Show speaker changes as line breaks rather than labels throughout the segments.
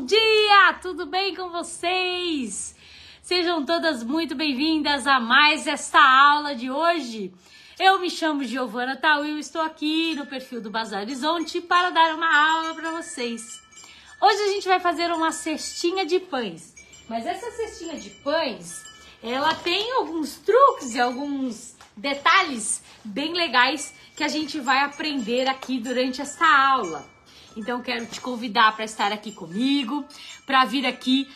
dia! Tudo bem com vocês? Sejam todas muito bem-vindas a mais esta aula de hoje. Eu me chamo Giovana Tawil e estou aqui no perfil do Bazar Horizonte para dar uma aula para vocês. Hoje a gente vai fazer uma cestinha de pães, mas essa cestinha de pães, ela tem alguns truques e alguns detalhes bem legais que a gente vai aprender aqui durante esta aula. Então, quero te convidar para estar aqui comigo, para vir aqui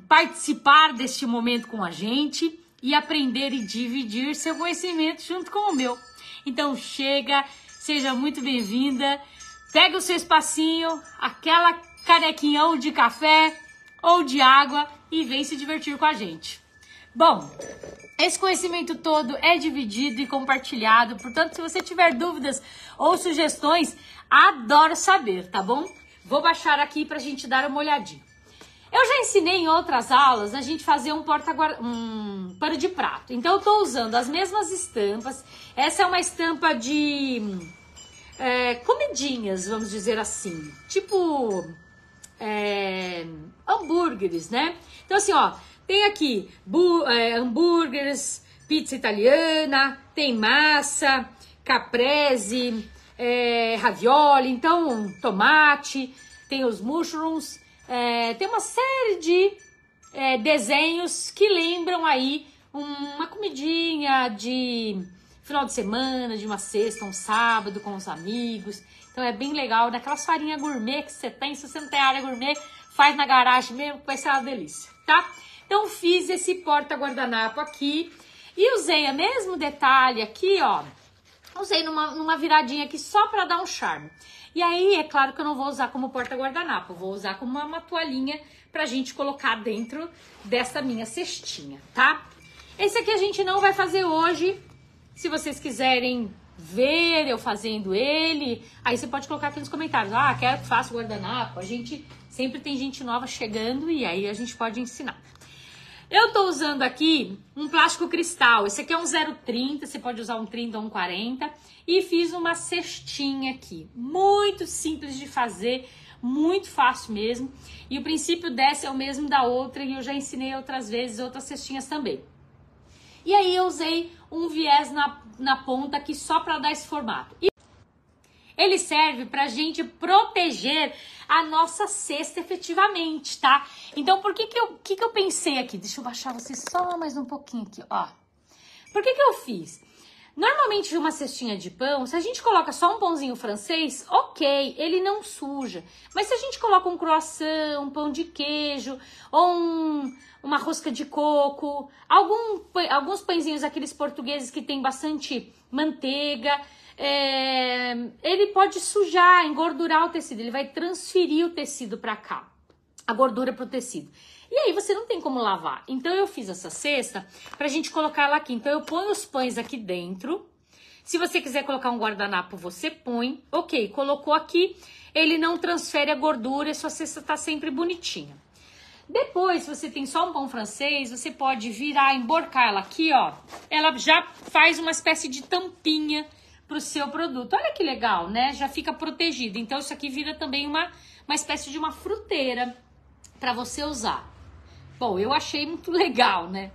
participar deste momento com a gente e aprender e dividir seu conhecimento junto com o meu. Então, chega, seja muito bem-vinda, pega o seu espacinho, aquela canequinha ou de café ou de água e vem se divertir com a gente. Bom, esse conhecimento todo é dividido e compartilhado, portanto, se você tiver dúvidas ou sugestões, adoro saber, tá bom? Vou baixar aqui pra gente dar uma olhadinha. Eu já ensinei em outras aulas a gente fazer um pano de prato. Então, eu tô usando as mesmas estampas. Essa é uma estampa de comidinhas, vamos dizer assim. Tipo hambúrgueres, né? Então, assim, ó, tem aqui hambúrgueres, pizza italiana, tem massa, caprese, ravioli, então tomate, tem os mushrooms, tem uma série de desenhos que lembram aí uma comidinha de final de semana, de uma sexta, um sábado com os amigos. Então é bem legal, daquelas farinhas gourmet que você tem, se você não tem área gourmet, faz na garagem mesmo, vai ser uma delícia, tá? Então fiz esse porta-guardanapo aqui e usei o mesmo detalhe aqui, ó. Usei numa viradinha aqui só para dar um charme. E aí, é claro que eu não vou usar como porta-guardanapo, vou usar como uma toalhinha pra gente colocar dentro dessa minha cestinha, tá? Esse aqui a gente não vai fazer hoje. Se vocês quiserem ver eu fazendo ele, aí você pode colocar aqui nos comentários. Ah, quero que faça o guardanapo. A gente sempre tem gente nova chegando e aí a gente pode ensinar. Eu tô usando aqui um plástico cristal. Esse aqui é um 0,30, você pode usar um 30 ou um 40. E fiz uma cestinha aqui. Muito simples de fazer, muito fácil mesmo. E o princípio dessa é o mesmo da outra e eu já ensinei outras vezes, outras cestinhas também. E aí eu usei um viés na ponta aqui só para dar esse formato. Ele serve pra gente proteger a nossa cesta efetivamente, tá? Então, por que eu pensei aqui? Deixa eu baixar vocês só mais um pouquinho aqui, ó. Por que eu fiz? Normalmente, uma cestinha de pão, se a gente coloca só um pãozinho francês, ok, ele não suja. Mas se a gente coloca um croissant, um pão de queijo, ou uma rosca de coco, alguns pãezinhos, aqueles portugueses que tem bastante manteiga, ele pode sujar, engordurar o tecido, ele vai transferir o tecido para cá, a gordura para o tecido. E aí você não tem como lavar. Então eu fiz essa cesta pra gente colocar ela aqui. Então eu ponho os pães aqui dentro. Se você quiser colocar um guardanapo, você põe. Ok, colocou aqui, ele não transfere a gordura e sua cesta tá sempre bonitinha. Depois, se você tem só um pão francês, você pode virar, emborcar ela aqui, ó. Ela já faz uma espécie de tampinha pro seu produto. Olha que legal, né? Já fica protegido. Então isso aqui vira também uma espécie de uma fruteira para você usar. Bom, eu achei muito legal, né?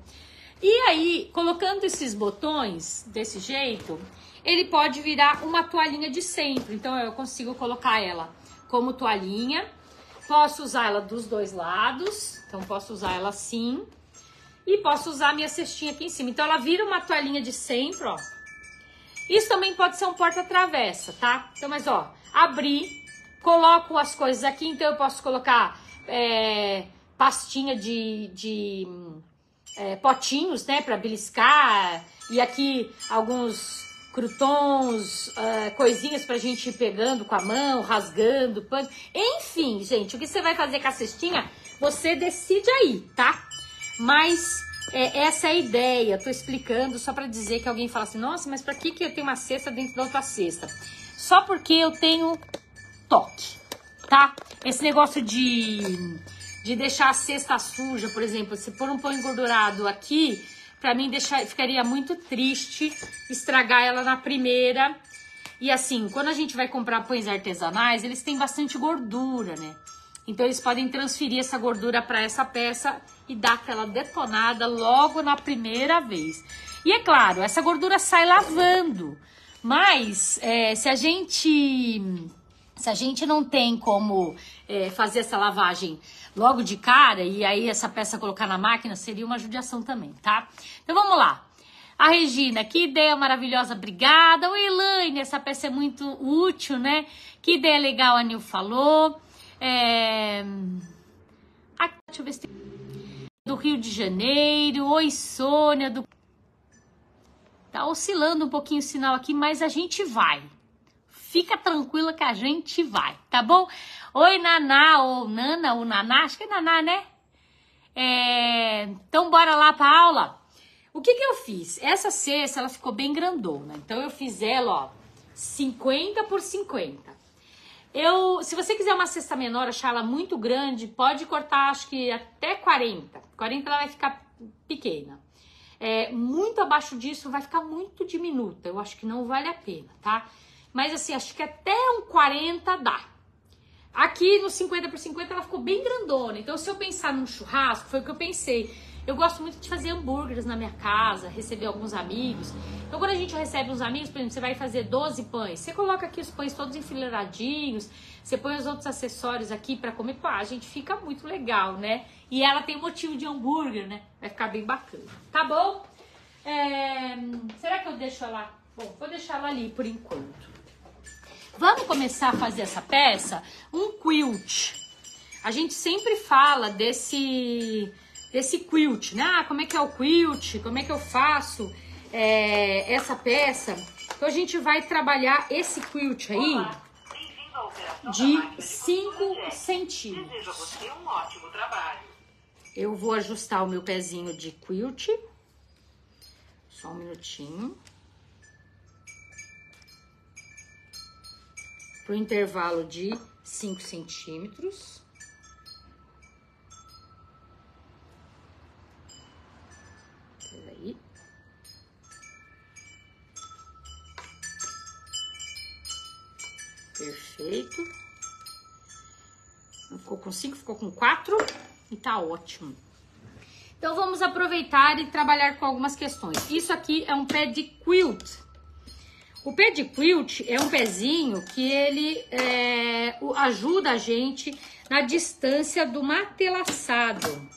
E aí, colocando esses botões desse jeito, ele pode virar uma toalhinha de sempre. Então eu consigo colocar ela como toalhinha. Posso usar ela dos dois lados. Então posso usar ela assim. E posso usar a minha cestinha aqui em cima. Então ela vira uma toalhinha de sempre, ó. Isso também pode ser um porta-travessa, tá? Então, mas ó, abri, coloco as coisas aqui. Então eu posso colocar pastinha de potinhos, né, para beliscar. E aqui alguns croutons, coisinhas pra gente ir pegando com a mão, rasgando, pano. Enfim, gente, o que você vai fazer com a cestinha, você decide aí, tá? Mas essa é a ideia, tô explicando só pra dizer que alguém fala assim, nossa, mas pra que eu tenho uma cesta dentro da outra cesta? Só porque eu tenho toque, tá? Esse negócio de deixar a cesta suja, por exemplo, se pôr um pão engordurado aqui, pra mim ficaria muito triste estragar ela na primeira. E assim, quando a gente vai comprar pães artesanais, eles têm bastante gordura, né? Então eles podem transferir essa gordura para essa peça e dar aquela detonada logo na primeira vez. E é claro, essa gordura sai lavando, mas se a gente não tem como fazer essa lavagem logo de cara e aí essa peça colocar na máquina, seria uma judiação também, tá? Então vamos lá. A Regina, que ideia maravilhosa, obrigada. Oi, Elaine, essa peça é muito útil, né? Que ideia legal a Nil falou. Deixa eu ver se tem... Do Rio de Janeiro. Oi, Sônia. Tá oscilando um pouquinho o sinal aqui, mas a gente vai. Fica tranquila que a gente vai, tá bom? Oi, Naná, ou Nana, ou Naná, acho que é Naná, né? Então, bora lá pra aula. O que eu fiz? Essa cesta, ela ficou bem grandona. Então, eu fiz ela, ó, 50 por 50. Se você quiser uma cesta menor, achar ela muito grande, pode cortar, acho que até 40. 40 ela vai ficar pequena. Muito abaixo disso vai ficar muito diminuta. Eu acho que não vale a pena, tá? Mas assim, acho que até um 40 dá. Aqui no 50 por 50 ela ficou bem grandona. Então se eu pensar num churrasco, foi o que eu pensei. Eu gosto muito de fazer hambúrgueres na minha casa, receber alguns amigos. Então quando a gente recebe uns amigos, por exemplo, você vai fazer 12 pães. Você coloca aqui os pães todos enfileiradinhos. Você põe os outros acessórios aqui pra comer. Pá, a gente fica muito legal, né? E ela tem motivo de hambúrguer, né? Vai ficar bem bacana. Tá bom? Será que eu deixo ela... Bom, vou deixar ela ali por enquanto. Vamos começar a fazer essa peça, um quilt. A gente sempre fala desse quilt, né? Como é que é o quilt? Como é que eu faço essa peça? Então a gente vai trabalhar esse quilt aí de 5 centímetros. Desejo a você um ótimo trabalho. Eu vou ajustar o meu pezinho de quilt. Só um minutinho. Para o intervalo de 5 centímetros. Peraí. Perfeito. Não ficou com 5, ficou com 4 e tá ótimo. Então vamos aproveitar e trabalhar com algumas questões. Isso aqui é um pé de quilt. O pé de quilt é um pezinho que ele ajuda a gente na distância do matelaçado.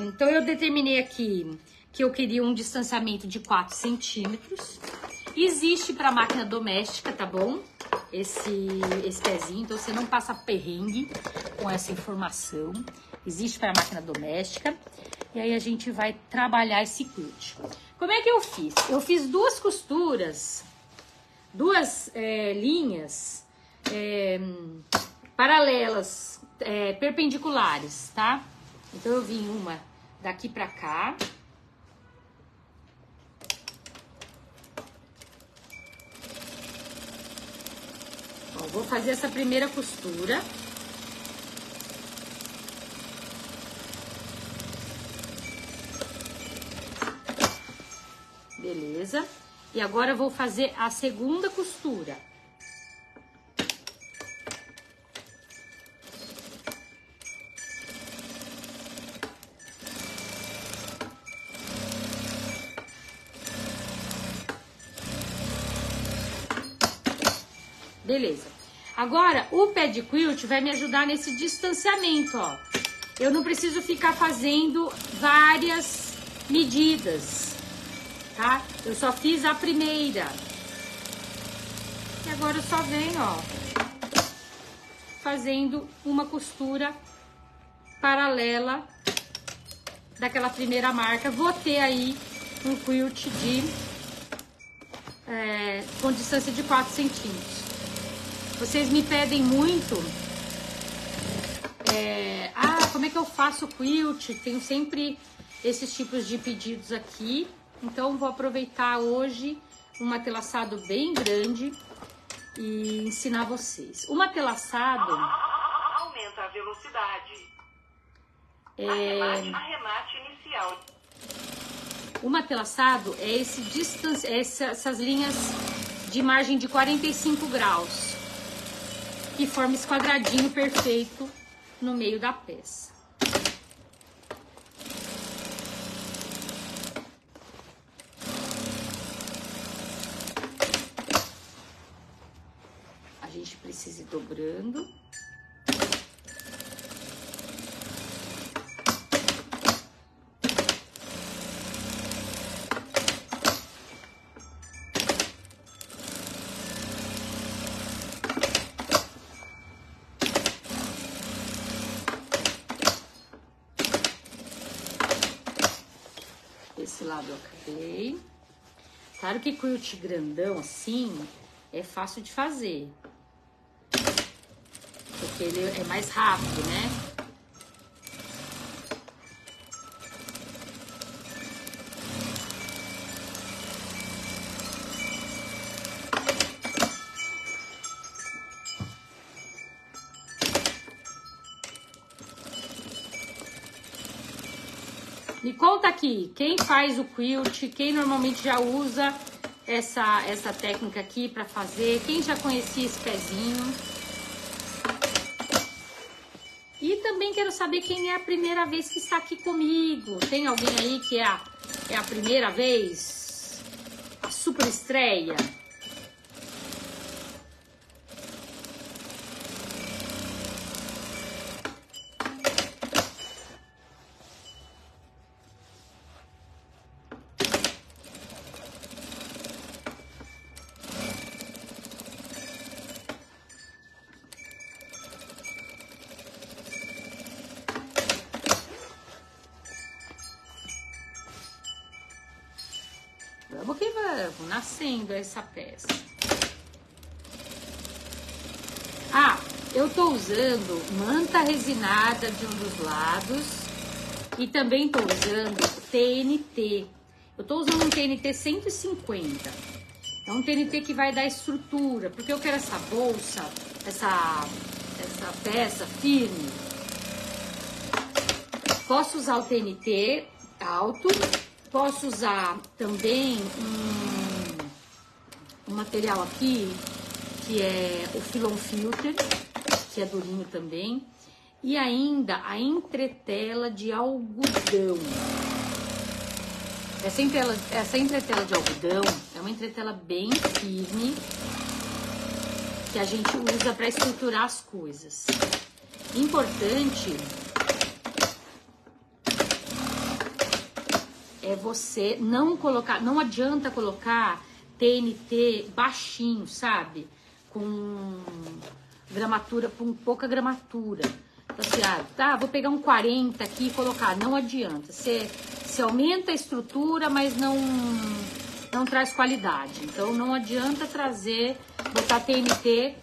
Então eu determinei aqui que eu queria um distanciamento de 4 centímetros. Existe para máquina doméstica, tá bom? Esse pezinho, então você não passa perrengue com essa informação. Existe para máquina doméstica. E aí a gente vai trabalhar esse quilt. Como é que eu fiz? Eu fiz 2 costuras, 2 linhas paralelas, perpendiculares, tá? Então eu vim uma daqui pra cá. Ó, vou fazer essa primeira costura. Beleza? E agora eu vou fazer a segunda costura. Beleza. Agora, o pé de quilt vai me ajudar nesse distanciamento, ó. Eu não preciso ficar fazendo várias medidas, tá? Eu só fiz a primeira. E agora eu só venho, ó, fazendo uma costura paralela daquela primeira marca. Vou ter aí um quilt com distância de 4 centímetros. Vocês me pedem muito, como é que eu faço quilt? Tenho sempre esses tipos de pedidos aqui. Então, vou aproveitar hoje um matelaçado bem grande e ensinar vocês. O matelaçado... Aumenta a velocidade. Arremate inicial. O matelaçado é essas linhas de margem de 45 graus. e forma esse quadradinho perfeito no meio da peça. A gente precisa ir dobrando. Esse lado eu acabei. Claro que quilt grandão assim é fácil de fazer, porque ele é mais rápido, né? Me conta aqui, quem faz o quilt, quem normalmente já usa essa técnica aqui pra fazer, quem já conhecia esse pezinho. E também quero saber quem é a primeira vez que está aqui comigo. Tem alguém aí que é a primeira vez? A super estreia? Vamos que vamos, nascendo essa peça. Ah, eu tô usando manta resinada de um dos lados e também tô usando TNT. Eu tô usando um TNT 150. É um TNT que vai dar estrutura, porque eu quero essa bolsa, essa peça firme. Posso usar o TNT alto. Posso usar também um material aqui, que é o Filon Filter, que é durinho também. E ainda a entretela de algodão. Essa entretela de algodão é uma entretela bem firme, que a gente usa para estruturar as coisas. Importante é você não colocar, não adianta colocar TNT baixinho, sabe? Com gramatura, com pouca gramatura. Então assim, vou pegar um 40 aqui e colocar, não adianta. Você aumenta a estrutura, mas não traz qualidade. Então não adianta botar TNT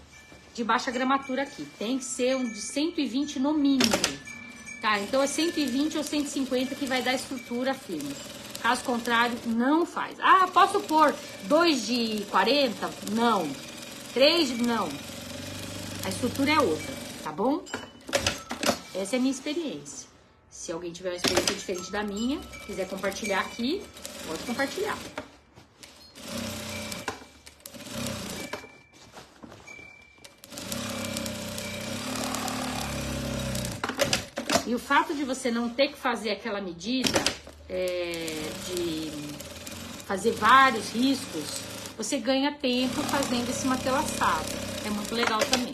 de baixa gramatura aqui. Tem que ser um de 120 no mínimo. Tá, então é 120 ou 150 que vai dar estrutura firme. Caso contrário, não faz. Ah, posso pôr 2 de 40? Não. 3? Não. A estrutura é outra, tá bom? Essa é a minha experiência. Se alguém tiver uma experiência diferente da minha, quiser compartilhar aqui, pode compartilhar. E o fato de você não ter que fazer aquela medida de fazer vários riscos, você ganha tempo fazendo esse matelaçado. É muito legal também.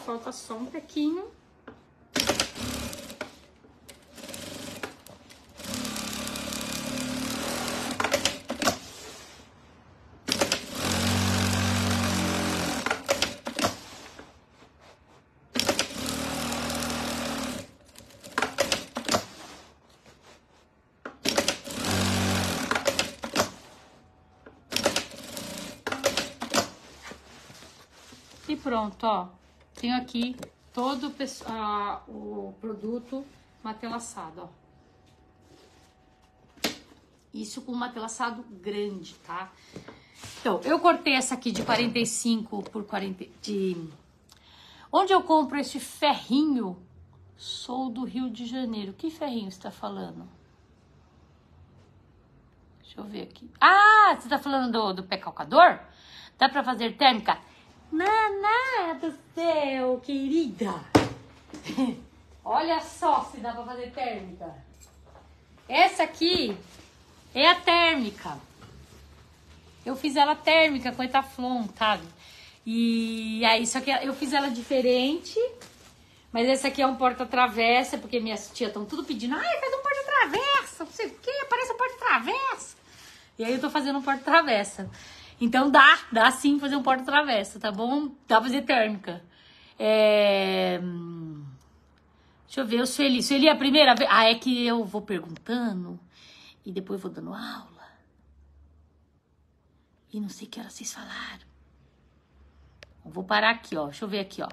Falta só um pouquinho. E pronto, ó. Tenho aqui todo o produto matelaçado, ó. Isso com um matelaçado grande, tá? Então, eu cortei essa aqui de 45 por 40... Onde eu compro esse ferrinho? Sou do Rio de Janeiro. Que ferrinho você tá falando? Deixa eu ver aqui. Ah, você tá falando do pé calcador? Dá pra fazer térmica? Naná do céu, querida. Olha só se dá pra fazer térmica. Essa aqui é a térmica. Eu fiz ela térmica com Etaflon, sabe? E aí, só que eu fiz ela diferente. Mas esse aqui é um porta-travessa, porque minhas tias estão tudo pedindo. Ai, faz um porta-travessa, não sei o que, parece um porta-travessa. E aí eu tô fazendo um porta-travessa. Então dá sim fazer um porta-travessa, tá bom? Dá pra fazer térmica. Deixa eu ver, o Sueli. Sueli é a primeira vez. Ah, é que eu vou perguntando e depois vou dando aula. E não sei que hora vocês falaram. Eu vou parar aqui, ó. Deixa eu ver aqui, ó.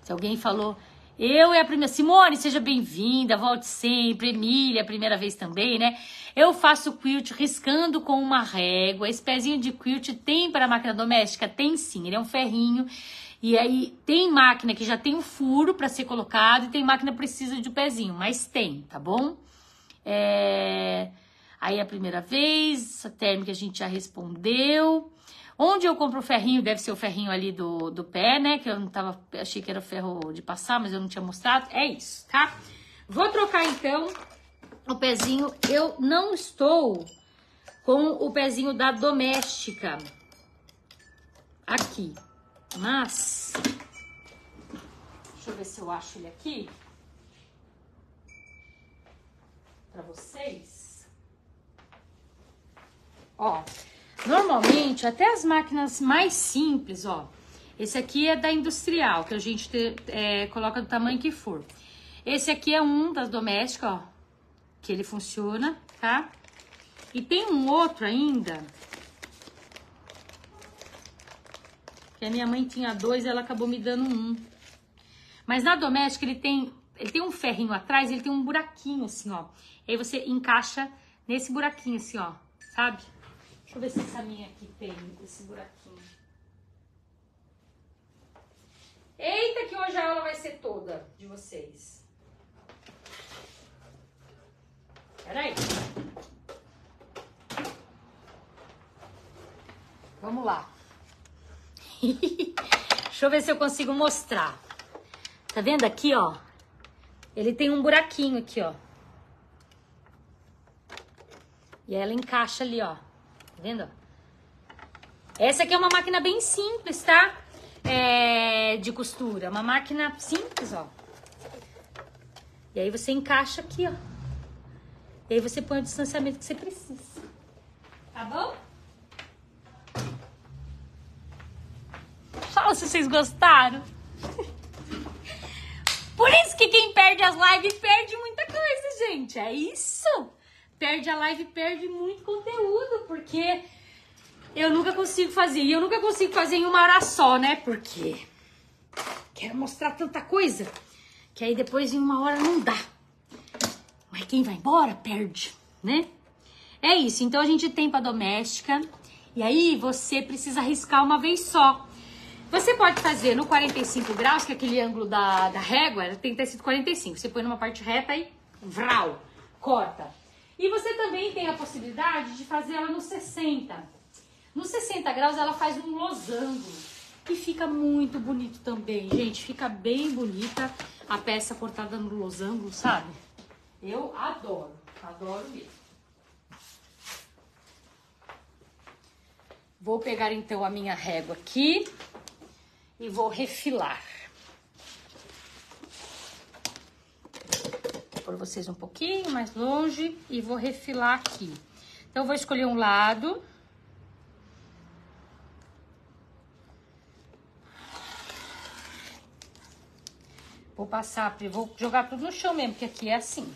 Se alguém falou... Eu é a primeira... Simone, seja bem-vinda, volte sempre. Emília, primeira vez também, né? Eu faço quilt riscando com uma régua. Esse pezinho de quilt tem para máquina doméstica? Tem sim, ele é um ferrinho. E aí tem máquina que já tem um furo para ser colocado e tem máquina que precisa de um pezinho, mas tem, tá bom? Aí a primeira vez, a térmica a gente já respondeu. Onde eu compro o ferrinho, deve ser o ferrinho ali do pé, né? Que eu não tava, achei que era o ferro de passar, mas eu não tinha mostrado. É isso, tá? Vou trocar então o pezinho. Eu não estou com o pezinho da doméstica aqui, mas deixa eu ver se eu acho ele aqui pra vocês. Ó, normalmente, até as máquinas mais simples, ó. Esse aqui é da industrial, que a gente coloca do tamanho que for. Esse aqui é um das domésticas, ó. Que ele funciona, tá? E tem um outro ainda. Que a minha mãe tinha dois e ela acabou me dando um. Mas na doméstica ele tem um ferrinho atrás, ele tem um buraquinho assim, ó. E aí você encaixa nesse buraquinho assim, ó. Sabe? Deixa eu ver se essa minha aqui tem esse buraquinho. Eita, que hoje a aula vai ser toda de vocês. Peraí. Vamos lá. Deixa eu ver se eu consigo mostrar. Tá vendo aqui, ó? Ele tem um buraquinho aqui, ó. E ela encaixa ali, ó. Tá vendo? Essa aqui é uma máquina bem simples, tá? De costura. Uma máquina simples, ó. E aí você encaixa aqui, ó. E aí você põe o distanciamento que você precisa. Tá bom? Fala se vocês gostaram. Por isso que quem perde as lives perde muita coisa, gente. É isso. Perde a live, perde muito conteúdo, porque eu nunca consigo fazer. E eu nunca consigo fazer em uma hora só, né? Porque quero mostrar tanta coisa que aí depois em uma hora não dá. Mas quem vai embora perde, né? É isso. Então a gente tem pra doméstica. E aí você precisa riscar uma vez só. Você pode fazer no 45 graus, que é aquele ângulo da régua, ela tem que ter sido 45. Você põe numa parte reta e vral, corta. E você também tem a possibilidade de fazer ela no 60. No 60 graus ela faz um losango. E fica muito bonito também, gente. Fica bem bonita a peça cortada no losango, sabe? Eu adoro, adoro mesmo. Vou pegar então a minha régua aqui e vou refilar. Vou pôr vocês um pouquinho mais longe e vou refilar aqui. Então, eu vou escolher um lado. Vou passar, vou jogar tudo no chão mesmo, porque aqui é assim.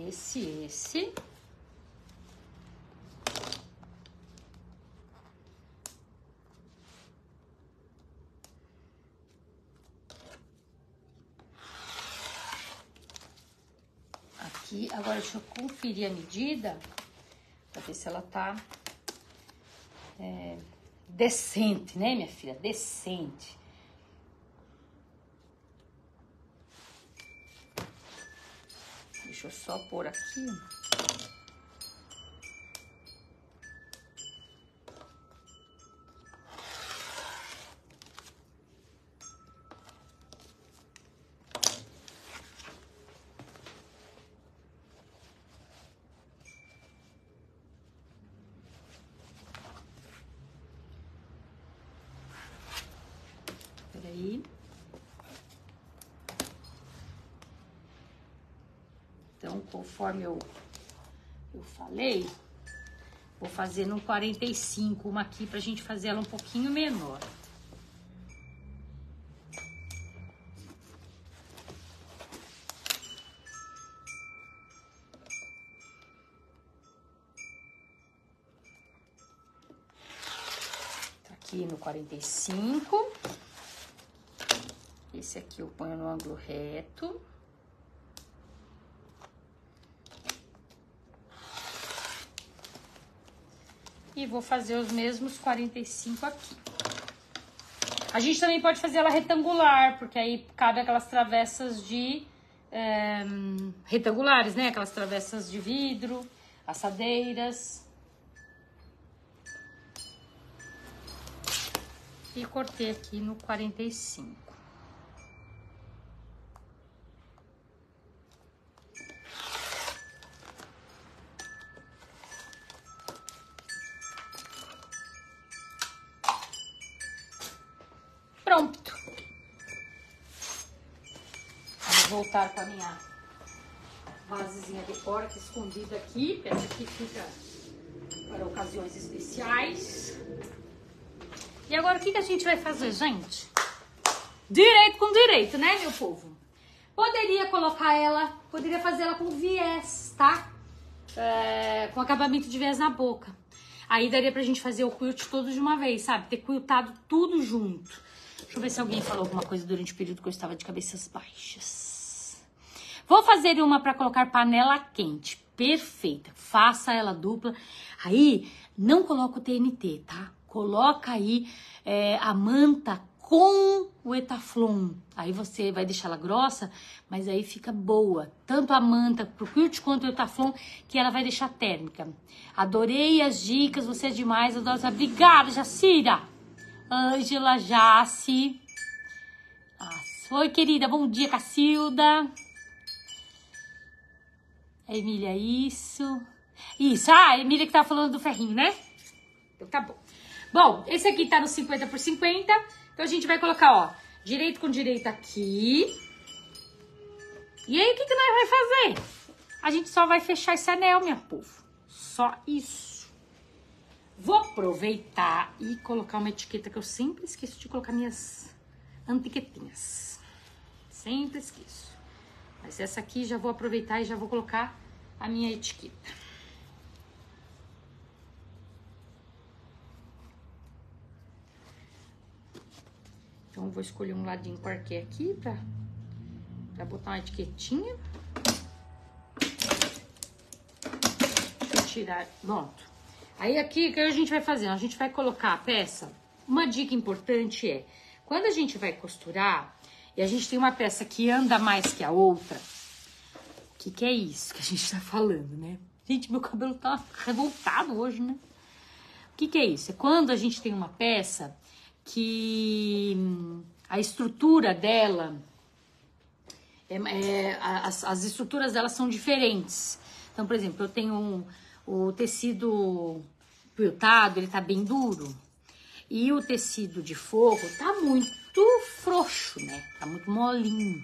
Esse. Aqui, agora deixa eu conferir a medida, pra ver se ela tá decente, né, minha filha? Decente. Deixa eu só pôr aqui. Peraí. Então, conforme eu falei, vou fazer no 45 uma aqui pra gente fazer ela um pouquinho menor. Tá aqui no 45. Esse aqui eu ponho no ângulo reto. E vou fazer os mesmos 45 aqui. A gente também pode fazer ela retangular, porque aí cabe aquelas travessas de retangulares, né? Aquelas travessas de vidro, assadeiras. E cortei aqui no 45. Pronto. Vou voltar com a minha vasezinha de porca escondida aqui. Essa aqui fica para ocasiões especiais. E agora o que a gente vai fazer, gente? Direito com direito, né, meu povo? Poderia colocar ela, poderia fazer ela com viés, tá? Com acabamento de viés na boca. Aí daria pra gente fazer o quilt todo de uma vez, sabe? Ter quiltado tudo junto. Deixa eu ver se alguém falou alguma coisa durante o período que eu estava de cabeças baixas. Vou fazer uma para colocar panela quente. Perfeita. Faça ela dupla. Aí, não coloca o TNT, tá? Coloca aí a manta com o Etaflon. Aí você vai deixar ela grossa, mas aí fica boa. Tanto a manta pro quilt quanto o Etaflon, que ela vai deixar térmica. Adorei as dicas, você é demais. Obrigada, Jacira. Ângela, Jace. Oi, querida. Bom dia, Cacilda. Emília, isso. A Emília que tá falando do ferrinho, né? Então tá bom. Bom, esse aqui tá no 50 por 50. Então a gente vai colocar, ó, direito com direito aqui. E aí, o que nós vai fazer? A gente só vai fechar esse anel, minha povo. Só isso. Vou aproveitar e colocar uma etiqueta que eu sempre esqueço de colocar minhas etiquetinhas. Sempre esqueço. Mas essa aqui já vou aproveitar e já vou colocar a minha etiqueta. Então, vou escolher um ladinho qualquer aqui pra botar uma etiquetinha. Deixa eu tirar. Pronto. Aí aqui, o que a gente vai fazer? A gente vai colocar a peça. Uma dica importante é, quando a gente vai costurar, e a gente tem uma peça que anda mais que a outra, o que é isso que a gente tá falando, né? Gente, meu cabelo tá revoltado hoje, né? O que é isso? É quando a gente tem uma peça que a estrutura dela, as estruturas delas são diferentes. Então, por exemplo, eu tenho o tecido quiltado, ele tá bem duro. E o tecido de forro tá muito frouxo, né? Tá muito molinho.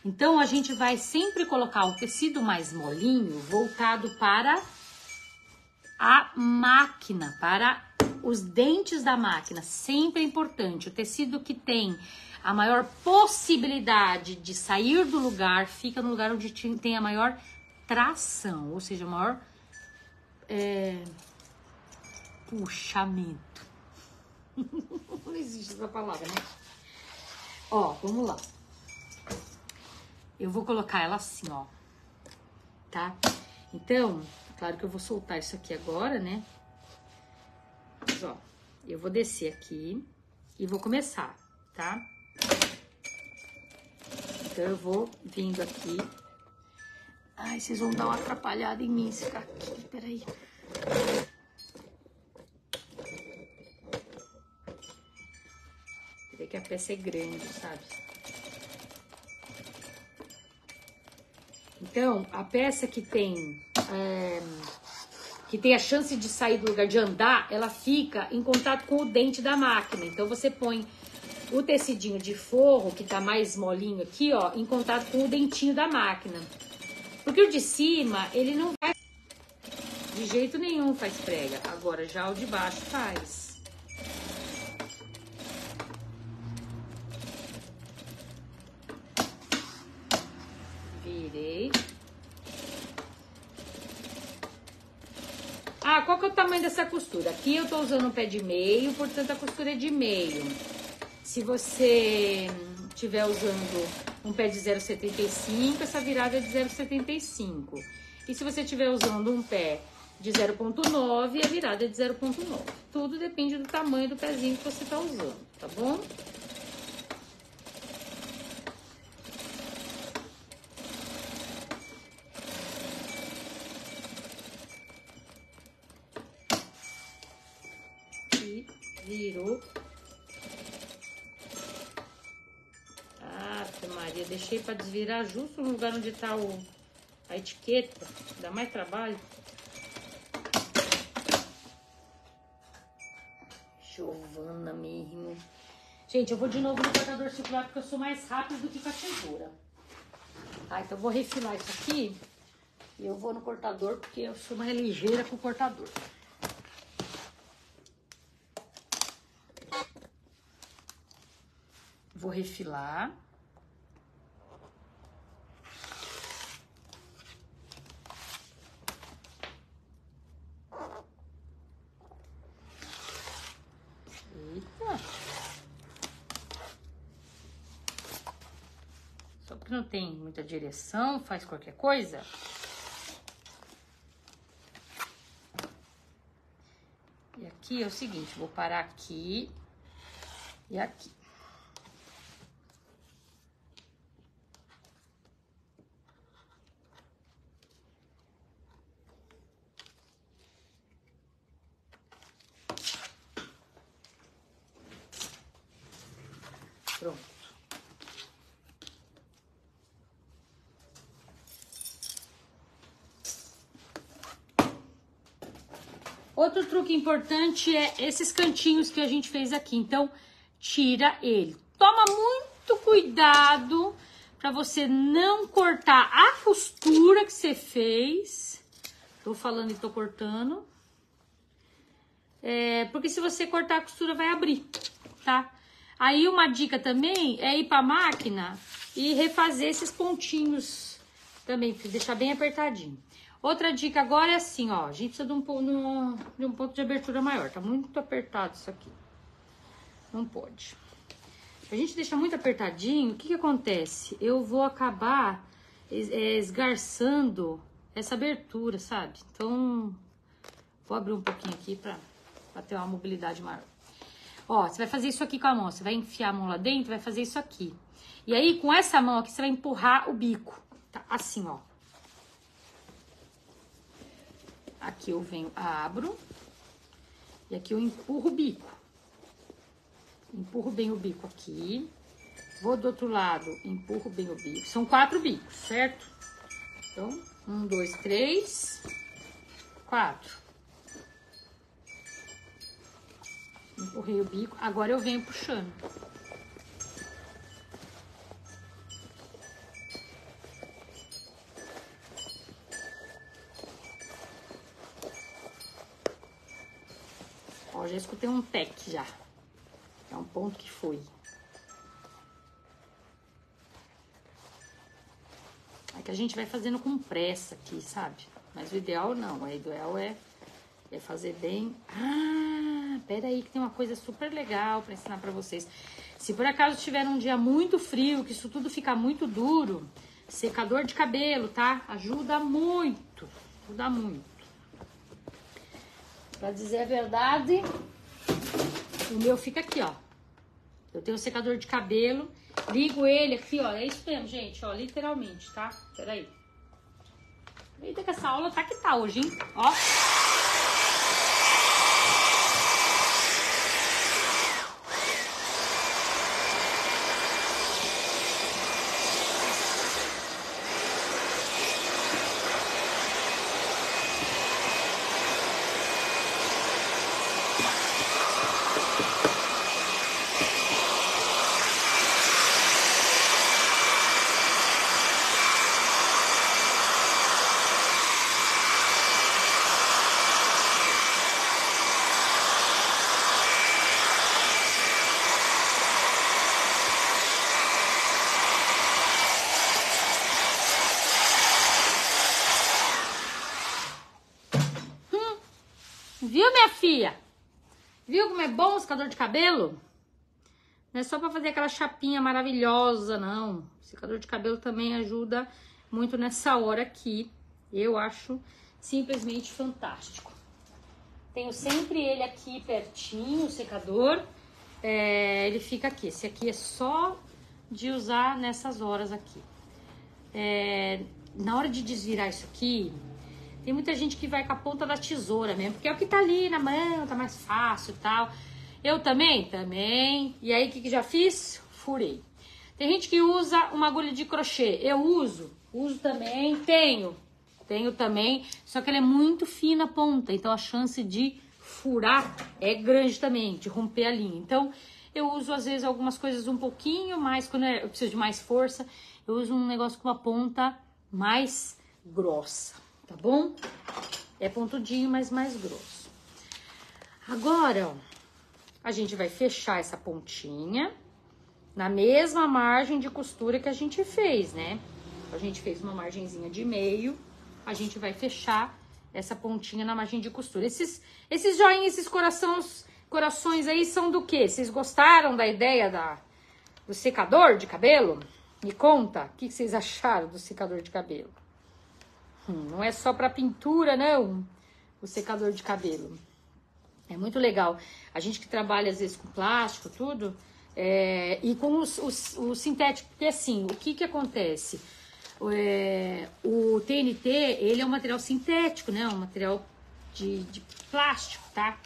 Então, a gente vai sempre colocar o tecido mais molinho voltado para a máquina, para os dentes da máquina. Sempre é importante. O tecido que tem a maior possibilidade de sair do lugar, fica no lugar onde tem a maior tração, ou seja, maior puxamento. Não existe essa palavra, né? Ó, vamos lá. Eu vou colocar ela assim, ó. Tá? Então, claro que eu vou soltar isso aqui agora, né? Mas, ó, eu vou descer aqui e vou começar, tá? Então, eu vou vindo aqui. Ai, vocês vão dar uma atrapalhada em mim se ficar aqui. Peraí. Vê que a peça é grande, sabe? Então, a peça que tem a chance de sair do lugar, de andar, ela fica em contato com o dente da máquina. Então, você põe o tecidinho de forro, que tá mais molinho aqui, ó, em contato com o dentinho da máquina. Porque o de cima, ele não vai... De jeito nenhum faz prega. Agora, já o de baixo faz. Virei. Ah, qual que é o tamanho dessa costura? Aqui eu tô usando um pé de meio, portanto a costura é de meio. Se você estiver usando um pé de 0,75, essa virada é de 0,75. E se você estiver usando um pé de 0,9, a virada é de 0,9. Tudo depende do tamanho do pezinho que você tá usando, tá bom? E virou. Maria, deixei para desvirar justo no lugar onde tá a etiqueta. Dá mais trabalho. Giovana mesmo. Gente, eu vou de novo no cortador circular porque eu sou mais rápido do que com a tesoura. Tá, então eu vou refilar isso aqui. E eu vou no cortador porque eu sou mais ligeira com o cortador. Vou refilar. Eita. Só porque não tem muita direção, faz qualquer coisa. E aqui é o seguinte, vou parar aqui e aqui. Pronto. Outro truque importante é esses cantinhos que a gente fez aqui. Então, tira ele. Toma muito cuidado para você não cortar a costura que você fez. Tô falando e tô cortando. Porque se você cortar a costura, vai abrir, tá? Aí uma dica também é ir para a máquina e refazer esses pontinhos também, para deixar bem apertadinho. Outra dica agora é assim, ó, a gente precisa de um ponto de abertura maior, tá muito apertado isso aqui. Não pode. Se a gente deixa muito apertadinho, o que que acontece? Eu vou acabar esgarçando essa abertura, sabe? Então, vou abrir um pouquinho aqui para ter uma mobilidade maior. Ó, você vai fazer isso aqui com a mão, você vai enfiar a mão lá dentro, vai fazer isso aqui. E aí, com essa mão aqui, você vai empurrar o bico, tá? Assim, ó. Aqui eu venho, abro, e aqui eu empurro o bico. Empurro bem o bico aqui. Vou do outro lado, empurro bem o bico. São 4 bicos, certo? Então, 1, 2, 3, 4. Empurrei o bico, agora eu venho puxando. Ó, já escutei um tec já. É um ponto que foi. que a gente vai fazendo com pressa aqui, sabe? Mas o ideal não, o ideal é fazer bem. Ah, peraí que tem uma coisa super legal pra ensinar pra vocês. Se por acaso tiver um dia muito frio, que isso tudo fica muito duro, secador de cabelo, tá? Ajuda muito, ajuda muito. Pra dizer a verdade, o meu fica aqui, ó. Eu tenho um secador de cabelo, ligo ele aqui, ó. É isso mesmo, gente, ó, literalmente, tá? Peraí. Eita, que essa aula tá que tá hoje, hein? Ó. Viu, minha filha? Viu como é bom o secador de cabelo? Não é só pra fazer aquela chapinha maravilhosa, não. O secador de cabelo também ajuda muito nessa hora aqui. Eu acho simplesmente fantástico. Tenho sempre ele aqui pertinho, o secador. Ele fica aqui. Esse aqui é só de usar nessas horas aqui. Na hora de desvirar isso aqui... Tem muita gente que vai com a ponta da tesoura mesmo, porque é o que tá ali na mão, tá mais fácil e tal. Eu também. E aí, o que já fiz? Furei. Tem gente que usa uma agulha de crochê. Eu uso também, tenho também, só que ela é muito fina a ponta, então a chance de furar é grande também, de romper a linha. Então, eu uso às vezes algumas coisas um pouquinho mais, quando eu preciso de mais força, eu uso um negócio com uma ponta mais grossa. Tá bom? É pontudinho, mas mais grosso. Agora, ó, a gente vai fechar essa pontinha na mesma margem de costura que a gente fez, né? A gente fez uma margenzinha de meio, a gente vai fechar essa pontinha na margem de costura. Esses joinhas, esses corações aí são do quê? Vocês gostaram da ideia do secador de cabelo? Me conta, o que vocês acharam do secador de cabelo? Não é só para pintura, não, o secador de cabelo. É muito legal. A gente que trabalha, às vezes, com plástico, tudo, e com o sintético, porque assim, o que acontece? O TNT, ele é um material sintético, né? Um material de plástico, tá?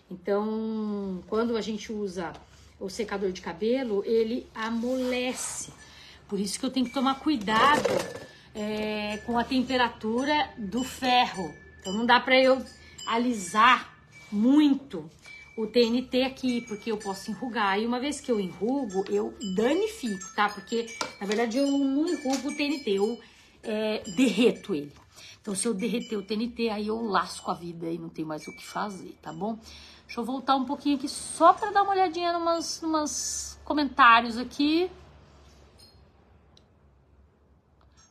Então, quando a gente usa o secador de cabelo, ele amolece. Por isso que eu tenho que tomar cuidado com a temperatura do ferro. Então não dá para eu alisar muito o TNT aqui, porque eu posso enrugar. E uma vez que eu enrugo, eu danifico, tá? Porque, na verdade, eu não enrugo o TNT, eu derreto ele. Então, se eu derreter o TNT, aí eu lasco a vida e não tem mais o que fazer, tá bom? Deixa eu voltar um pouquinho aqui só para dar uma olhadinha numas comentários aqui.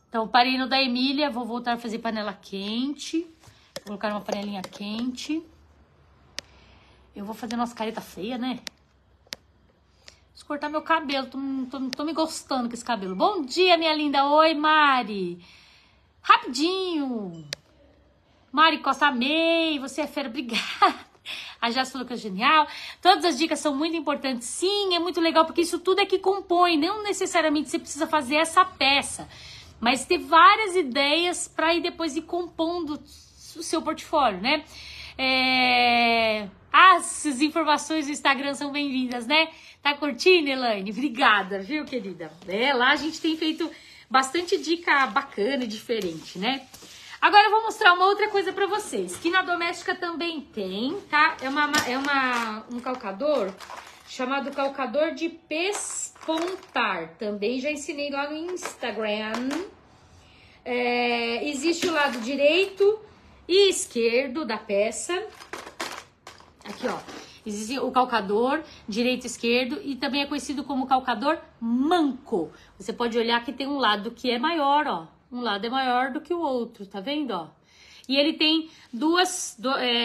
Então, parei no da Emília, vou voltar a fazer panela quente. Vou colocar uma panelinha quente. Eu vou fazer umas caretas feias, né? Preciso cortar meu cabelo, tô me gostando com esse cabelo. Bom dia, minha linda. Oi, Mari. Rapidinho. Mari Costa, amei. Você é fera, obrigada. A Jess falou que é genial. Todas as dicas são muito importantes. Sim, é muito legal, porque isso tudo é que compõe. Não necessariamente você precisa fazer essa peça. Mas ter várias ideias para ir depois ir compondo o seu portfólio, né? As informações do Instagram são bem-vindas, né? Tá curtindo, Elaine? Obrigada, viu, querida? Lá a gente tem feito bastante dica bacana e diferente, né? Agora eu vou mostrar uma outra coisa para vocês, que na doméstica também tem, tá? Um calcador chamado calcador de pespontar. Também já ensinei lá no Instagram. Existe o lado direito e esquerdo da peça. Aqui, ó. Existe o calcador direito e esquerdo e também é conhecido como calcador manco. Você pode olhar que tem um lado que é maior, ó. Um lado é maior do que o outro, tá vendo, ó? E ele tem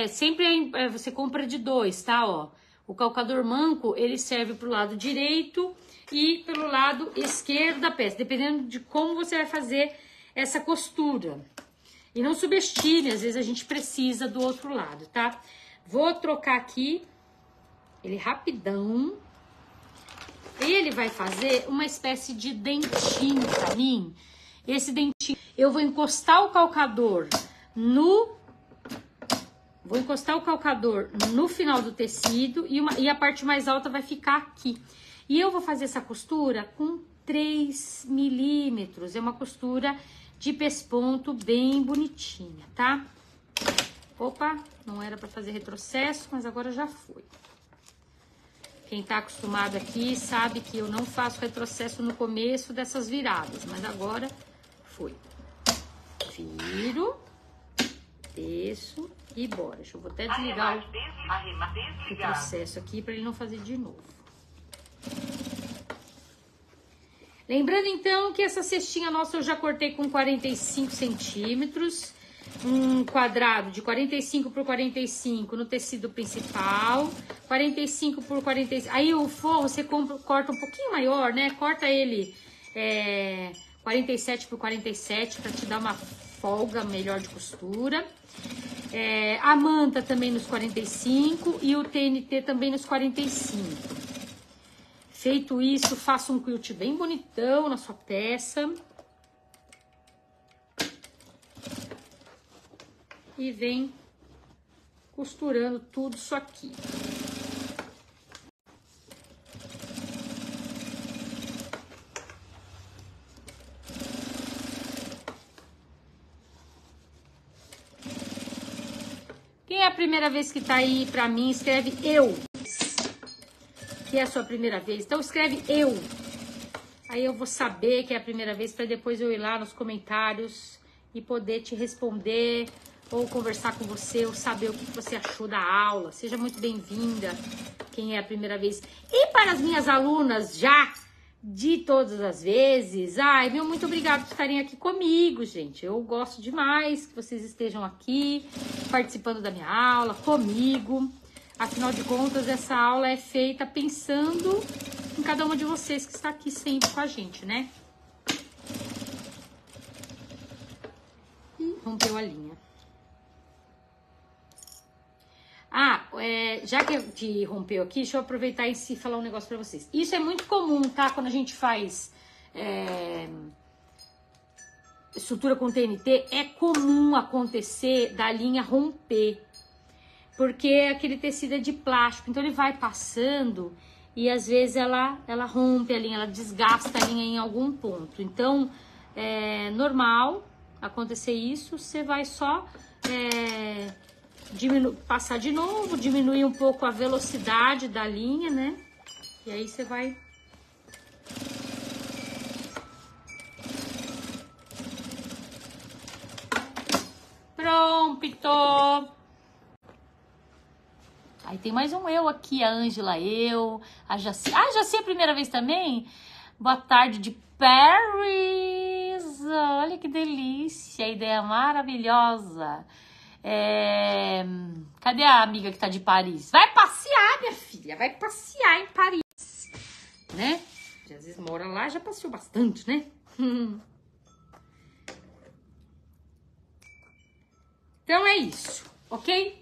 sempre você compra de dois, tá, ó? O calcador manco, ele serve pro lado direito e pelo lado esquerdo da peça, dependendo de como você vai fazer essa costura. E não subestime, às vezes a gente precisa do outro lado, tá? Vou trocar aqui ele rapidão. Ele vai fazer uma espécie de dentinho pra mim. Esse dentinho, eu vou encostar o calcador no final do tecido e a parte mais alta vai ficar aqui. E eu vou fazer essa costura com 3 milímetros. É uma costura de pesponto bem bonitinha, tá? Opa, não era pra fazer retrocesso, mas agora já foi. Quem tá acostumado aqui sabe que eu não faço retrocesso no começo dessas viradas, mas agora foi. Viro, desço e bora. Deixa eu vou até desligar o retrocesso aqui para ele não fazer de novo. Lembrando então que essa cestinha nossa eu já cortei com 45 centímetros. Um quadrado de 45 por 45 no tecido principal, 45 por 45. Aí o forro você corta um pouquinho maior, né? Corta ele 47 por 47 para te dar uma folga melhor de costura. A manta também nos 45 e o TNT também nos 45. Feito isso, faça um quilt bem bonitão na sua peça. E vem costurando tudo isso aqui. Quem é a primeira vez que tá aí pra mim, escreve eu. Que é a sua primeira vez. Então escreve eu. Aí eu vou saber que é a primeira vez para depois eu ir lá nos comentários e poder te responder ou conversar com você, ou saber o que você achou da aula. Seja muito bem-vinda, quem é a primeira vez. E para as minhas alunas já de todas as vezes, ai, meu, muito obrigada por estarem aqui comigo, gente. Eu gosto demais que vocês estejam aqui, participando da minha aula, comigo. Afinal de contas, essa aula é feita pensando em cada uma de vocês que está aqui sempre com a gente, né? E rompeu a linha. Já que eu te rompeu aqui, deixa eu aproveitar e falar um negócio pra vocês. Isso é muito comum, tá? Quando a gente faz estrutura com TNT, é comum acontecer da linha romper. Porque aquele tecido é de plástico, então ele vai passando e às vezes ela rompe a linha, ela desgasta a linha em algum ponto. Então, é normal acontecer isso, você vai só... passar de novo, diminuir um pouco a velocidade da linha, né? E aí você vai... Pronto! Aí tem mais um eu aqui, a Ângela, a Jaci. Ah, Jaci é a primeira vez também? Boa tarde de Paris! Olha que delícia, ideia maravilhosa! Cadê a amiga que tá de Paris? Vai passear, minha filha, vai passear em Paris, né? Às vezes mora lá, já passeou bastante, né? Então é isso, ok?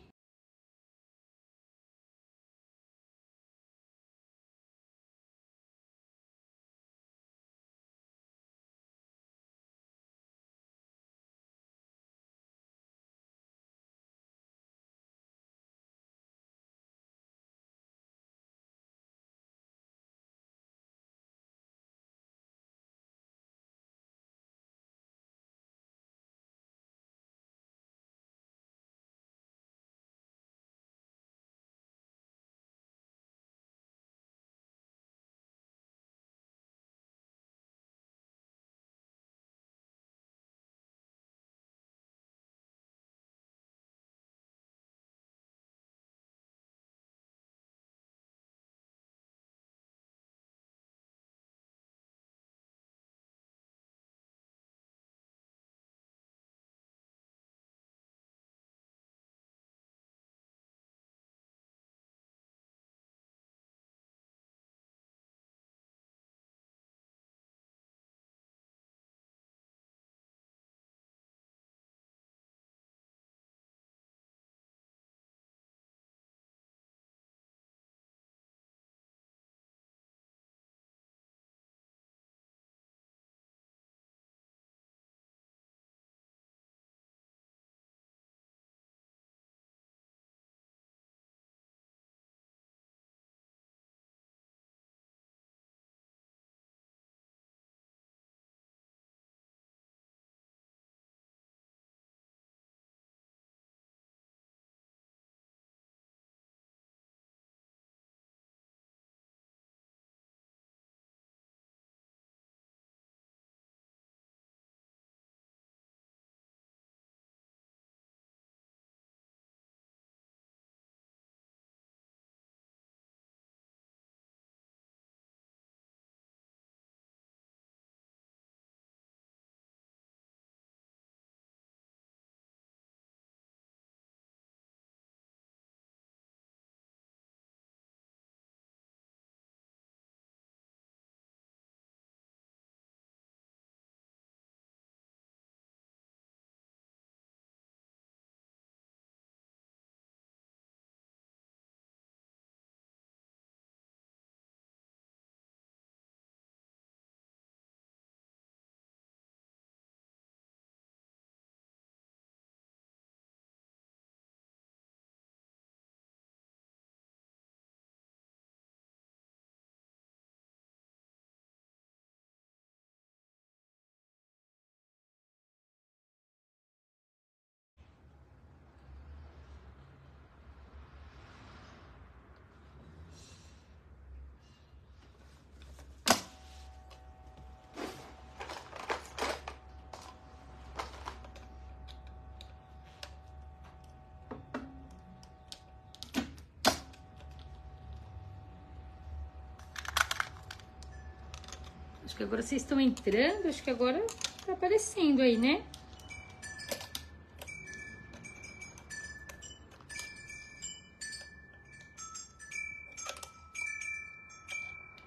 que agora vocês estão entrando, acho que agora tá aparecendo aí, né?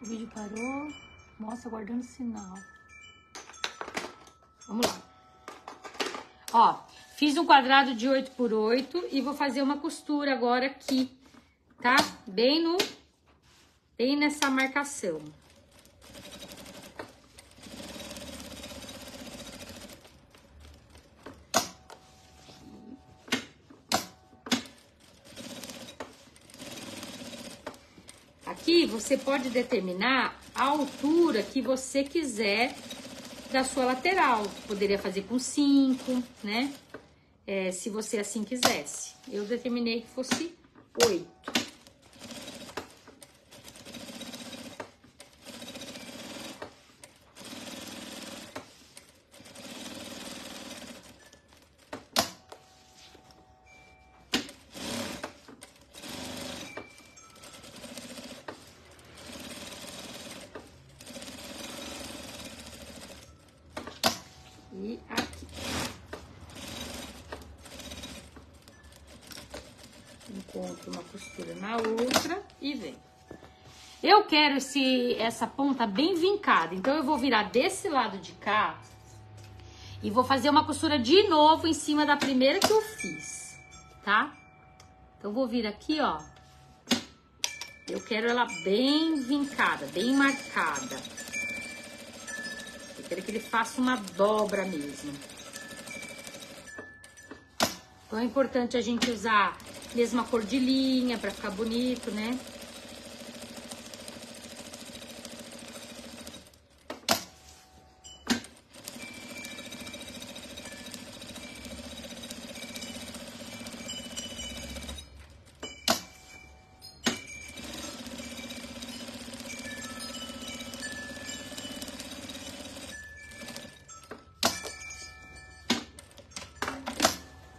O vídeo parou, mostra guardando sinal. Vamos lá. Ó, fiz um quadrado de 8 por 8 e vou fazer uma costura agora aqui, tá? Bem nessa marcação. Aqui você pode determinar a altura que você quiser da sua lateral. Poderia fazer com 5, né? Se você assim quisesse. Eu determinei que fosse 8. E aqui. Encontro uma costura na outra e vem. Eu quero essa ponta bem vincada, então eu vou virar desse lado de cá e vou fazer uma costura de novo em cima da primeira que eu fiz, tá? Então eu vou vir aqui, ó. Eu quero ela bem vincada, bem marcada. Eu quero que ele faça uma dobra mesmo. Então é importante a gente usar a mesma cor de linha pra ficar bonito, né?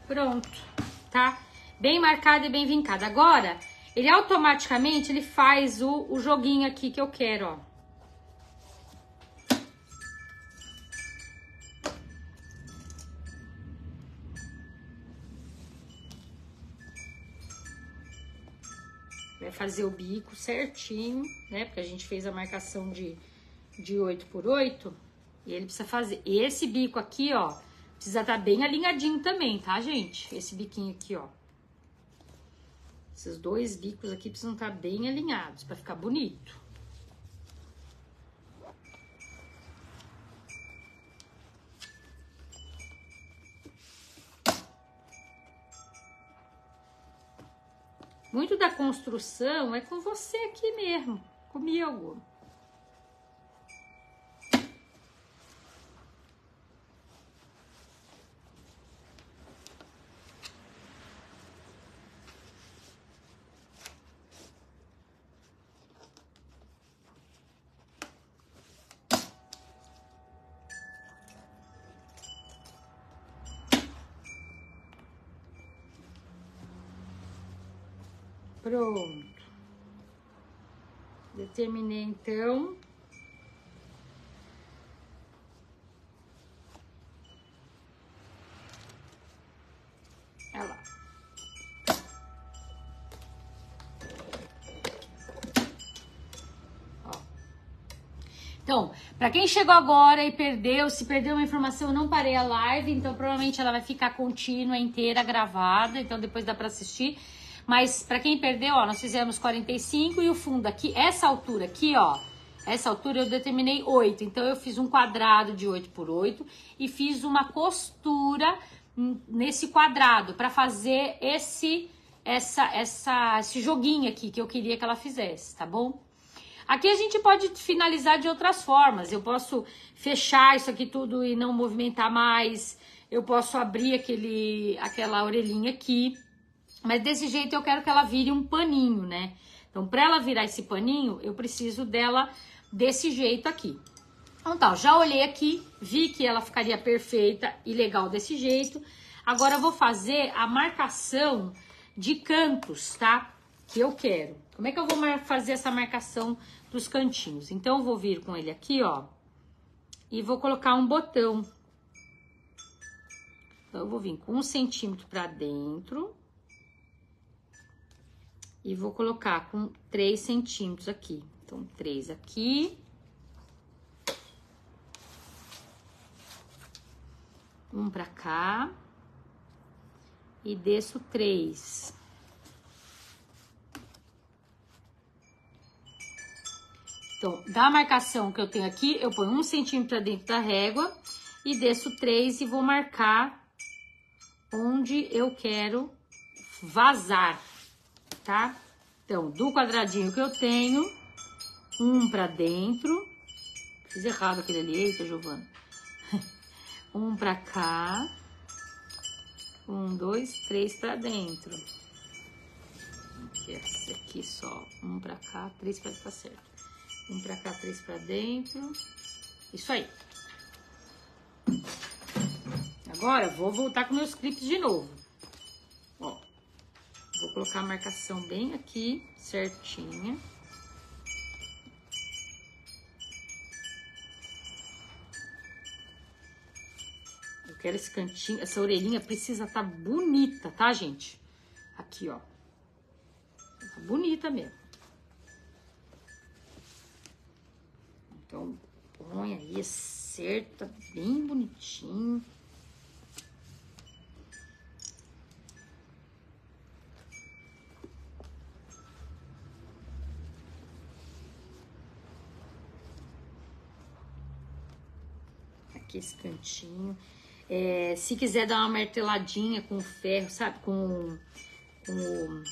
Pronto, tá? Bem marcado e bem vincado. Agora, ele automaticamente ele faz o joguinho aqui que eu quero, ó. Vai fazer o bico certinho, né? Porque a gente fez a marcação de 8 por 8. E ele precisa fazer esse bico aqui, ó. Precisa estar bem alinhadinho também, tá, gente? Esse biquinho aqui, ó. Esses dois bicos aqui precisam estar bem alinhados pra ficar bonito. Muito da construção é com você aqui mesmo, comigo. Pronto. Determinei, então. Olha lá. Ó. Então, pra quem chegou agora e perdeu, se perdeu uma informação, eu não parei a live, então provavelmente ela vai ficar contínua, inteira, gravada, então depois dá pra assistir. Mas pra quem perdeu, ó, nós fizemos 45 e o fundo aqui, essa altura aqui, ó, essa altura eu determinei 8. Então eu fiz um quadrado de 8 por 8 e fiz uma costura nesse quadrado pra fazer esse joguinho aqui que eu queria que ela fizesse, tá bom? Aqui a gente pode finalizar de outras formas. Eu posso fechar isso aqui tudo e não movimentar mais. Eu posso abrir aquela orelhinha aqui. Mas desse jeito eu quero que ela vire um paninho, né? Então, pra ela virar esse paninho, eu preciso dela desse jeito aqui. Então tá, já olhei aqui, vi que ela ficaria perfeita e legal desse jeito. Agora eu vou fazer a marcação de cantos, tá? Que eu quero. Como é que eu vou fazer essa marcação dos cantinhos? Então eu vou vir com ele aqui, ó. e vou colocar um botão. Então, eu vou vir com 1 centímetro pra dentro. E vou colocar com 3 centímetros aqui. Então, 3 aqui. Um pra cá. E desço 3. Então, da marcação que eu tenho aqui, eu ponho 1 centímetro pra dentro da régua. E desço 3 e vou marcar onde eu quero vazar, tá? Então, do quadradinho que eu tenho, 1 pra dentro. Fiz errado aquele ali, eita, Giovana. 1 pra cá. 1, 2, 3 pra dentro. Esse aqui só. 1 pra cá, 3 pra ficar certo. 1 pra cá, 3 pra dentro. Isso aí. Agora, vou voltar com meus clipes de novo. Ó. Vou colocar a marcação bem aqui, certinha. Eu quero esse cantinho, essa orelhinha precisa estar bonita, tá, gente? Aqui, ó. Tá bonita mesmo. Então, põe aí, acerta bem bonitinho. Aqui esse cantinho. Se quiser dar uma marteladinha com o ferro, sabe? Com o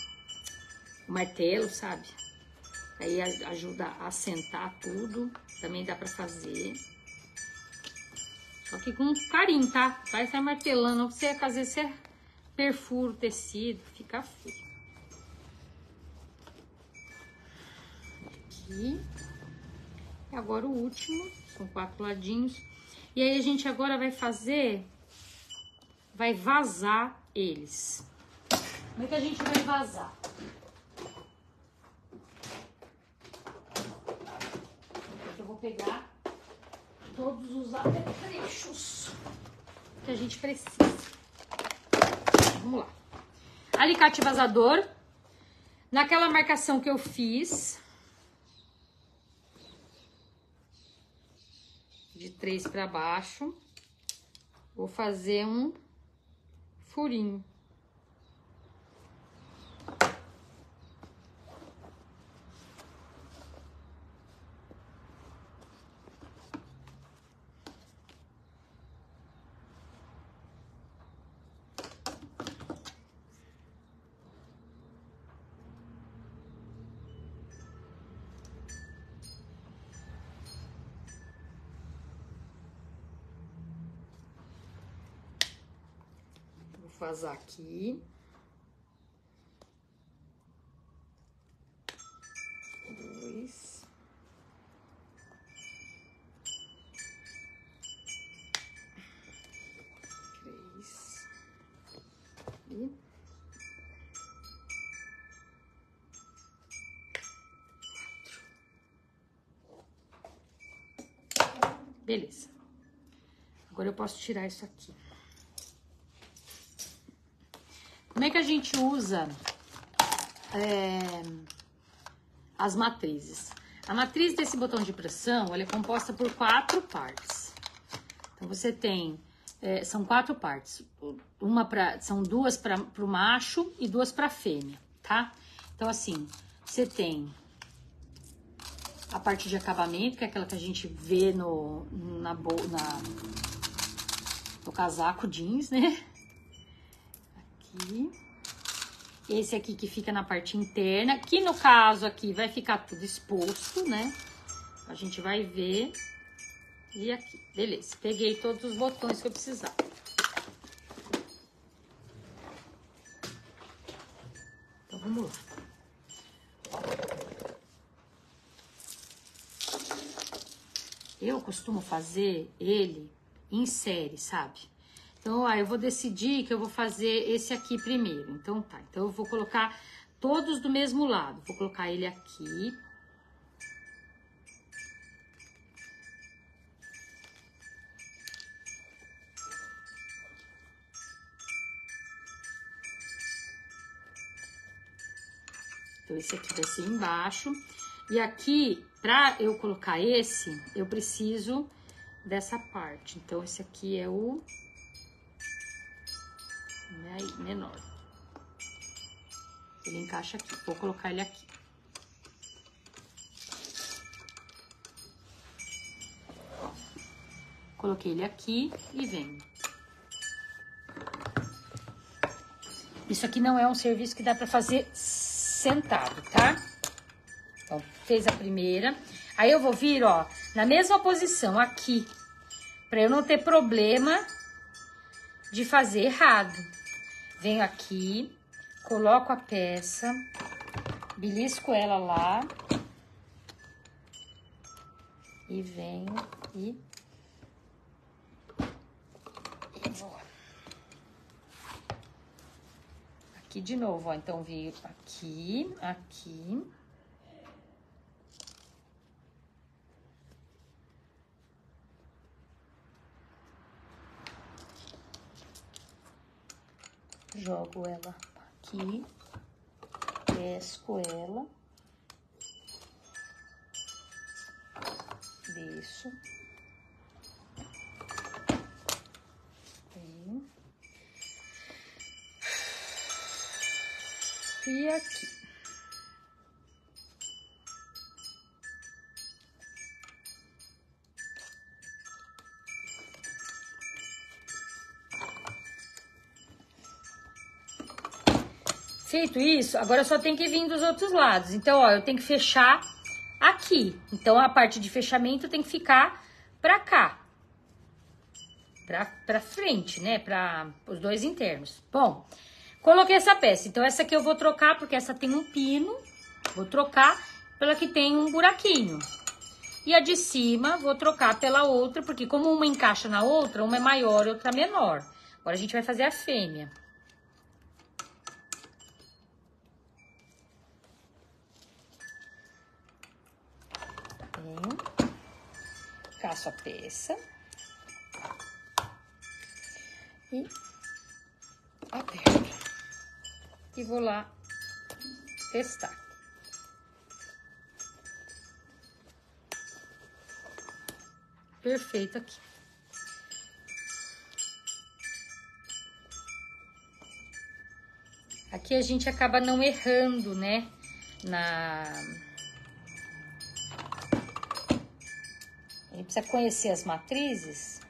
martelo, sabe? Aí ajuda a assentar tudo. Também dá pra fazer. Só que com carinho, tá? Vai estar martelando. Às vezes você perfura o tecido, fica feio. Aqui. E agora o último. São 4 ladinhos. E aí a gente agora vai vazar eles. Como é que a gente vai vazar? Eu vou pegar todos os apetrechos que a gente precisa. Vamos lá. Alicate vazador. Naquela marcação que eu fiz, de 3 para baixo, vou fazer um furinho. Vazar aqui. 2. 3. E 4. Beleza. Agora eu posso tirar isso aqui. Como é que a gente usa as matrizes? A matriz desse botão de pressão, ela é composta por 4 partes. Então, você tem, são 4 partes. São 2 para o macho e 2 para a fêmea, tá? Então, assim, você tem a parte de acabamento, que é aquela que a gente vê no casaco jeans, né? Aqui. Esse aqui que fica na parte interna, que no caso aqui vai ficar tudo exposto, né? A gente vai ver. E aqui, beleza. Peguei todos os botões que eu precisava. Então, vamos lá. Eu costumo fazer ele em série, sabe? Então, eu vou decidir que eu vou fazer esse aqui primeiro. Então, tá. Então, eu vou colocar todos do mesmo lado. Vou colocar ele aqui. Então, esse aqui vai ser embaixo. E aqui, pra eu colocar esse, eu preciso dessa parte. Então, esse aqui é o menor. Ele encaixa aqui. Vou colocar ele aqui. Coloquei ele aqui e venho. Isso aqui não é um serviço que dá pra fazer sentado, tá? Então, fez a primeira. Aí, eu vou vir, ó, na mesma posição aqui, pra eu não ter problema de fazer errado. Venho aqui, coloco a peça, belisco ela lá. E venho e vou. Aqui de novo, ó. Então, veio aqui, aqui. Jogo ela aqui, pesco ela, desço, aí, e aqui. Feito isso, agora só tem que vir dos outros lados. Então, ó, eu tenho que fechar aqui. Então, a parte de fechamento tem que ficar pra cá. Pra frente, né? Pra os dois internos. Bom, coloquei essa peça. Então, essa aqui eu vou trocar, porque essa tem um pino. Vou trocar pela que tem um buraquinho. E a de cima, vou trocar pela outra, porque como uma encaixa na outra, uma é maior e outra menor. Agora, a gente vai fazer a fêmea. Caço a peça e aperto e vou lá testar. Perfeito aqui. Aqui a gente acaba não errando, né? A gente precisa conhecer as matrizes.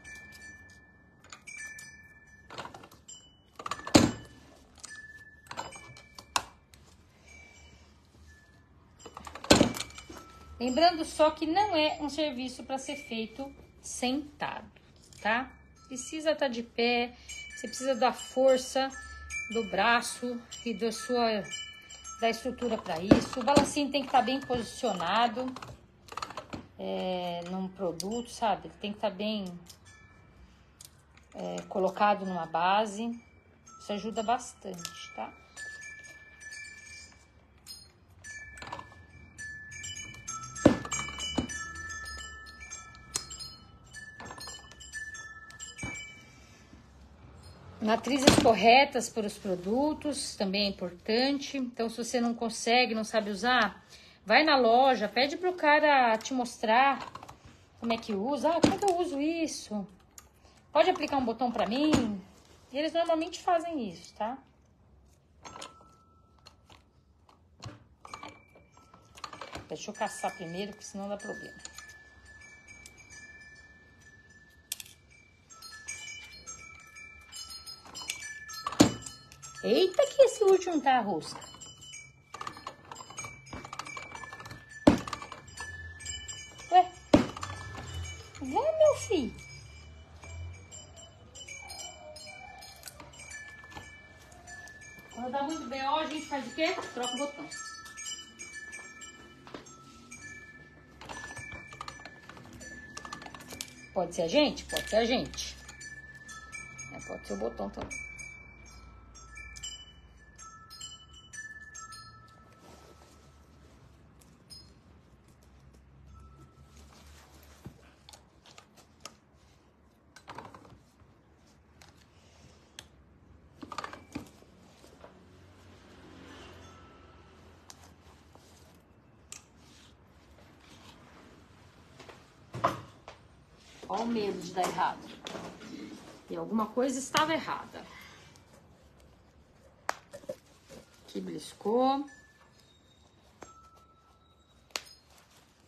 Lembrando só que não é um serviço para ser feito sentado, tá? Precisa estar de pé, você precisa da força do braço e da estrutura para isso. O balancinho tem que estar bem posicionado num produto, sabe? Ele tem que estar bem colocado numa base. Isso ajuda bastante, tá? Matrizes corretas para os produtos também é importante. Então, se você não consegue, não sabe usar, vai na loja, pede pro cara te mostrar como é que usa. Ah, como é que eu uso isso? Pode aplicar um botão para mim? E eles normalmente fazem isso, tá? Deixa eu caçar primeiro, porque senão dá problema. Eita, que esse último tá a rosca. Ué? Vai, meu filho. Quando dá muito BO, a gente faz o quê? Troca o botão. Pode ser a gente? Pode ser a gente. Pode ser o botão também. Ó o medo de dar errado. E alguma coisa estava errada. Aqui beliscou.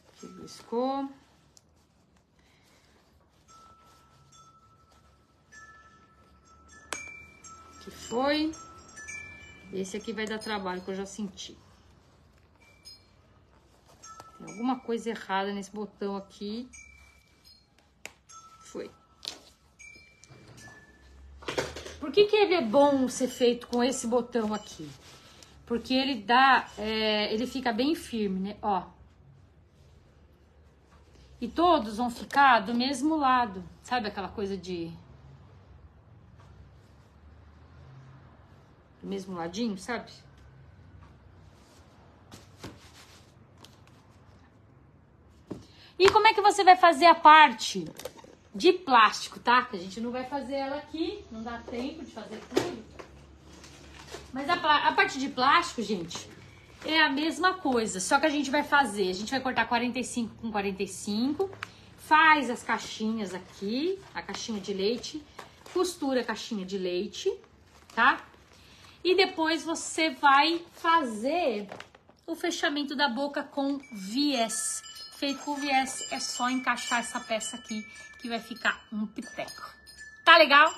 Aqui beliscou. Aqui foi. Esse aqui vai dar trabalho, que eu já senti. Tem alguma coisa errada nesse botão aqui. Foi. Por que ele é bom ser feito com esse botão aqui? Porque ele dá, ele fica bem firme, né? Ó. E todos vão ficar do mesmo lado. Sabe aquela coisa de... do mesmo ladinho, sabe? E como é que você vai fazer a parte de plástico, tá? Que a gente não vai fazer ela aqui, não dá tempo de fazer tudo. Mas a parte de plástico, gente, é a mesma coisa, só que a gente vai cortar 45 com 45, faz as caixinhas aqui, a caixinha de leite, costura a caixinha de leite, tá? E depois você vai fazer o fechamento da boca com viés. Feito com viés, é só encaixar essa peça aqui, que vai ficar um piteco. Tá legal?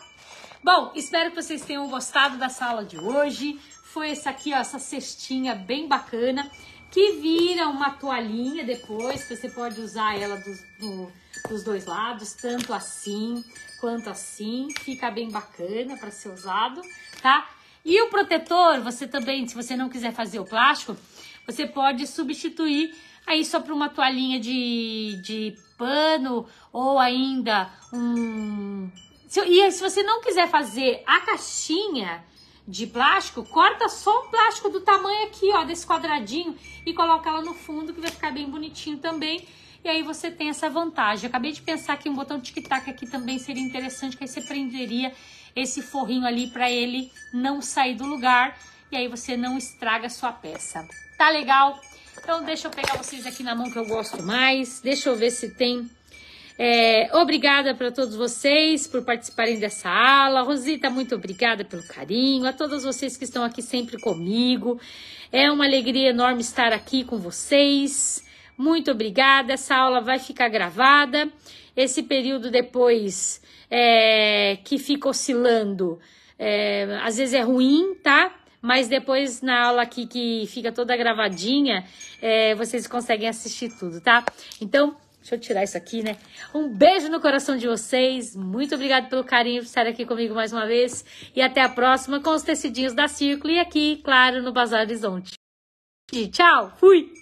Bom, espero que vocês tenham gostado dessa aula de hoje. Foi essa aqui, ó, essa cestinha bem bacana, que vira uma toalhinha depois, que você pode usar ela dos dois lados, tanto assim quanto assim. Fica bem bacana para ser usado, tá? E o protetor, você também, se você não quiser fazer o plástico, você pode substituir aí só para uma toalhinha de pano ou ainda E se você não quiser fazer a caixinha de plástico, corta só um plástico do tamanho aqui, ó, desse quadradinho e coloca ela no fundo, que vai ficar bem bonitinho também. E aí você tem essa vantagem. Eu acabei de pensar que um botão tic-tac aqui também seria interessante, que aí você prenderia esse forrinho ali para ele não sair do lugar e aí você não estraga a sua peça. Tá legal? Então deixa eu pegar vocês aqui na mão que eu gosto mais. Deixa eu ver se tem... obrigada para todos vocês por participarem dessa aula. Rosita, muito obrigada pelo carinho. A todos vocês que estão aqui sempre comigo. É uma alegria enorme estar aqui com vocês. Muito obrigada. Essa aula vai ficar gravada. Esse período depois que fica oscilando, às vezes é ruim, tá? Mas depois na aula aqui que fica toda gravadinha, vocês conseguem assistir tudo, tá? Então, deixa eu tirar isso aqui, né? Um beijo no coração de vocês. Muito obrigada pelo carinho por estar aqui comigo mais uma vez. E até a próxima com os tecidinhos da Círculo e aqui, claro, no Bazar Horizonte. E tchau, fui!